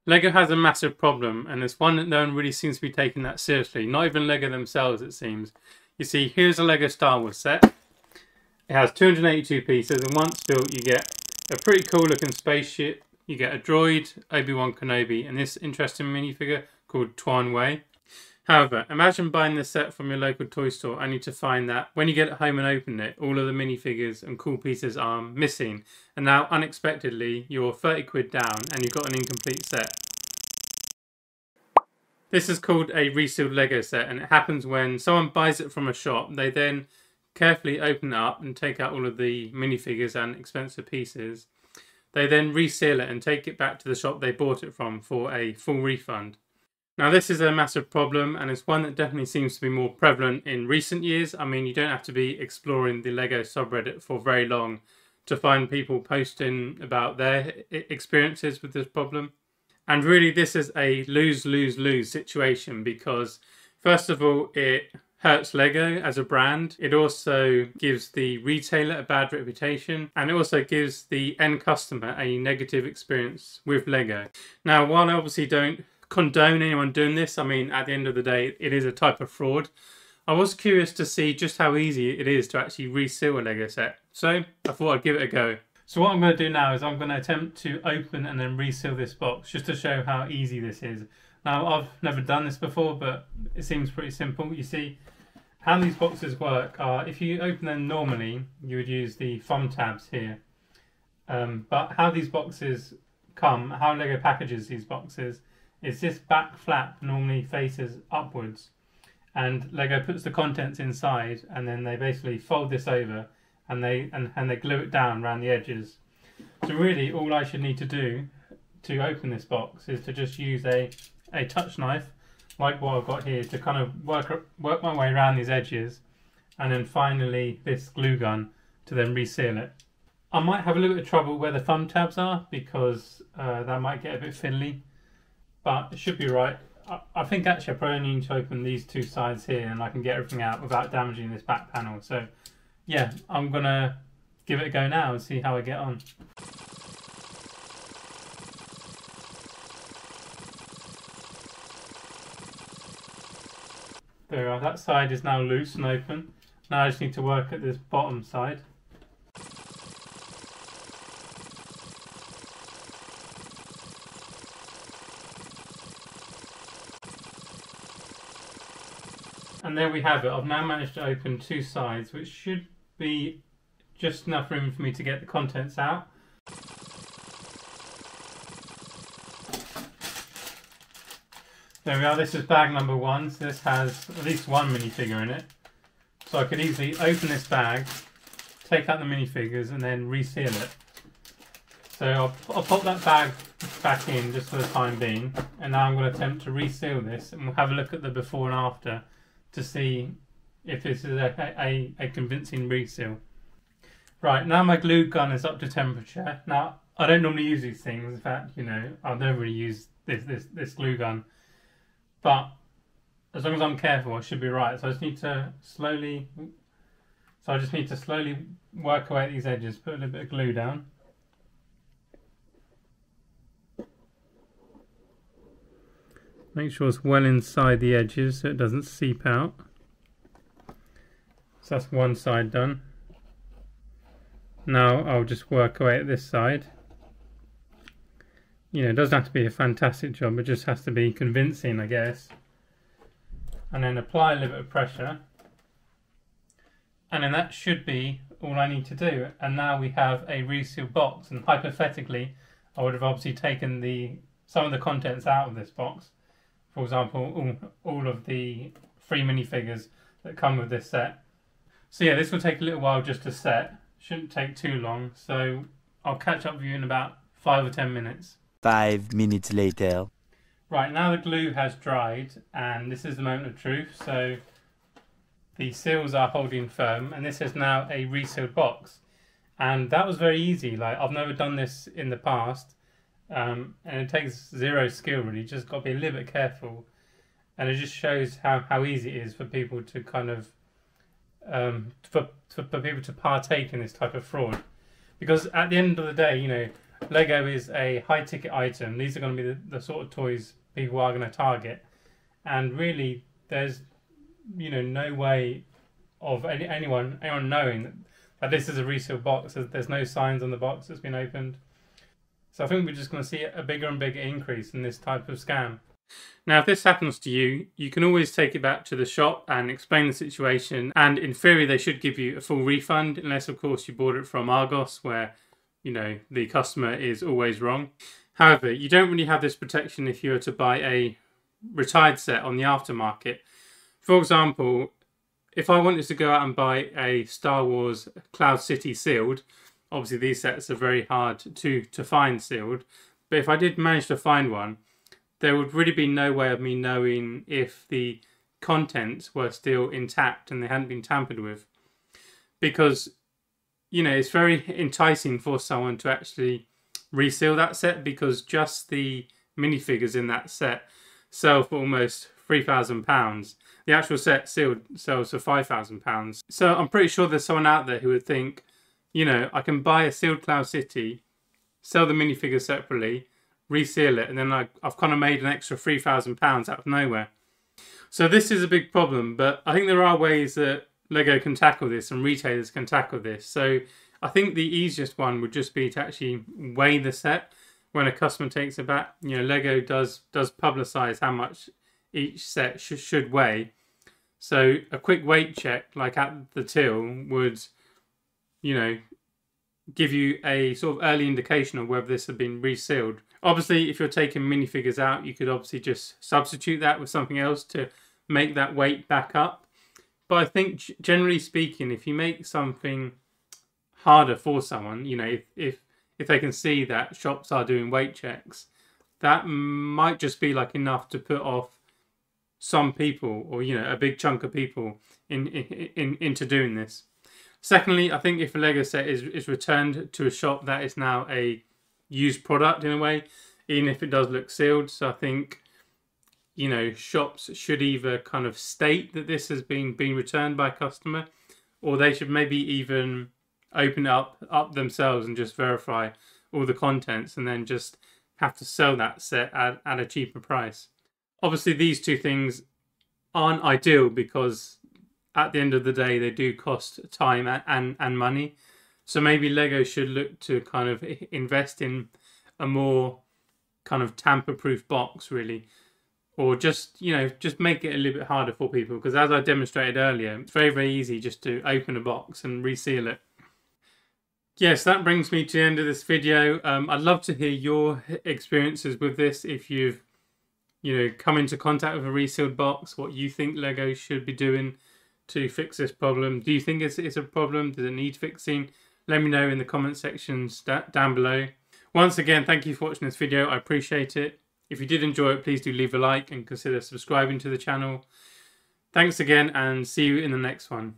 Lego has a massive problem, and it's one that no one really seems to be taking that seriously. Not even Lego themselves, it seems. You see, here's a Lego Star Wars set. It has 282 pieces, and once built, you get a pretty cool looking spaceship. You get a droid, Obi-Wan Kenobi, and this interesting minifigure called Tuan Wei. However, imagine buying this set from your local toy store only to find that when you get it home and open it, all of the minifigures and cool pieces are missing. And now, unexpectedly, you're 30 quid down and you've got an incomplete set. This is called a resealed Lego set, and it happens when someone buys it from a shop. They then carefully open it up and take out all of the minifigures and expensive pieces. They then reseal it and take it back to the shop they bought it from for a full refund. Now, this is a massive problem, and it's one that definitely seems to be more prevalent in recent years. I mean, you don't have to be exploring the Lego subreddit for very long to find people posting about their experiences with this problem. And really, this is a lose-lose-lose situation because, first of all, it hurts Lego as a brand. It also gives the retailer a bad reputation, and it also gives the end customer a negative experience with Lego. Now, while I obviously don't condone anyone doing this, I mean, at the end of the day, it is a type of fraud. I was curious to see just how easy it is to actually reseal a Lego set, so I thought I'd give it a go. So what I'm going to do now is I'm going to attempt to open and then reseal this box just to show how easy this is. Now, I've never done this before, but it seems pretty simple. You see, how these boxes work are, if you open them normally, you would use the thumb tabs here. But how these boxes come, how Lego packages these boxes, is this back flap normally faces upwards, and Lego puts the contents inside, and then they basically fold this over and they glue it down around the edges. So really, all I should need to do to open this box is to just use a touch knife, like what I've got here, to kind of work my way around these edges, and then finally this glue gun to then reseal it. I might have a little bit of trouble where the thumb tabs are because that might get a bit fiddly, but it should be right. I think actually I probably need to open these two sides here and I can get everything out without damaging this back panel. So yeah, I'm gonna give it a go now and see how I get on. There we are, that side is now loose and open. Now I just need to work at this bottom side. And there we have it. I've now managed to open two sides, which should be just enough room for me to get the contents out. There we are, this is bag number one, so this has at least one minifigure in it. So I could easily open this bag, take out the minifigures and then reseal it. So I'll pop that bag back in just for the time being, and now I'm going to attempt to reseal this, and we'll have a look at the before and after to see if this is a convincing reseal. Right, now my glue gun is up to temperature. Now, I don't normally use these things. In fact, you know, I don't really use this glue gun. But as long as I'm careful, I should be right. So I just need to slowly work away at these edges, put a little bit of glue down. Make sure it's well inside the edges so it doesn't seep out. So that's one side done. Now I'll just work away at this side. You know, it doesn't have to be a fantastic job, it just has to be convincing, I guess. And then apply a little bit of pressure. And then that should be all I need to do. And now we have a resealed box. And hypothetically, I would have obviously taken some of the contents out of this box. For example, all of the 3 minifigures that come with this set. So yeah, this will take a little while just to set. Shouldn't take too long. So I'll catch up with you in about 5 or 10 minutes. 5 minutes later. Right, now the glue has dried, and this is the moment of truth. So the seals are holding firm, and this is now a resealed box. And that was very easy. Like, I've never done this in the past. And it takes zero skill really, just got to be a little bit careful, and it just shows how easy it is for people to kind of for people to partake in this type of fraud, because at the end of the day, you know, Lego is a high ticket item. These are going to be the sort of toys people are going to target, and really there's no way of anyone knowing that this is a resealed box. There's no signs on the box that's been opened. So I think we're just going to see a bigger and bigger increase in this type of scam. Now, if this happens to you, you can always take it back to the shop and explain the situation. And in theory, they should give you a full refund, unless, of course, you bought it from Argos, where, the customer is always wrong. However, you don't really have this protection if you were to buy a retired set on the aftermarket. For example, if I wanted to go out and buy a Star Wars Cloud City sealed, obviously these sets are very hard to find sealed, but if I did manage to find one, there would really be no way of me knowing if the contents were still intact and they hadn't been tampered with. Because, it's very enticing for someone to actually reseal that set, because just the minifigures in that set sell for almost £3,000. The actual set sealed sells for £5,000. So I'm pretty sure there's someone out there who would think, I can buy a sealed Cloud City, sell the minifigures separately, reseal it, and then I've kind of made an extra £3,000 out of nowhere. So this is a big problem, but I think there are ways that Lego can tackle this and retailers can tackle this. So I think the easiest one would just be to actually weigh the set when a customer takes it back. Lego does publicise how much each set should weigh. So a quick weight check, like at the till, would, give you a sort of early indication of whether this had been resealed. Obviously, if you're taking minifigures out, you could obviously just substitute that with something else to make that weight back up. But I think, generally speaking, if you make something harder for someone, if they can see that shops are doing weight checks, that might just be enough to put off some people, or a big chunk of people into doing this. Secondly, I think if a Lego set is returned to a shop, that is now a used product in a way, even if it does look sealed. So I think, shops should either kind of state that this has been returned by a customer, or they should maybe even open it up themselves and just verify all the contents, and then just have to sell that set at a cheaper price. Obviously, these two things aren't ideal, because at the end of the day, they do cost time and money. So maybe Lego should look to kind of invest in a more kind of tamper-proof box, really. Or just make it a little bit harder for people. Because as I demonstrated earlier, it's very, very easy just to open a box and reseal it. Yes, that brings me to the end of this video. I'd love to hear your experiences with this. If you've, come into contact with a resealed box, what you think Lego should be doing to fix this problem. Do you think it's a problem? Does it need fixing? Let me know in the comment sections down below. Once again, thank you for watching this video. I appreciate it. If you did enjoy it, please do leave a like and consider subscribing to the channel. Thanks again, and see you in the next one.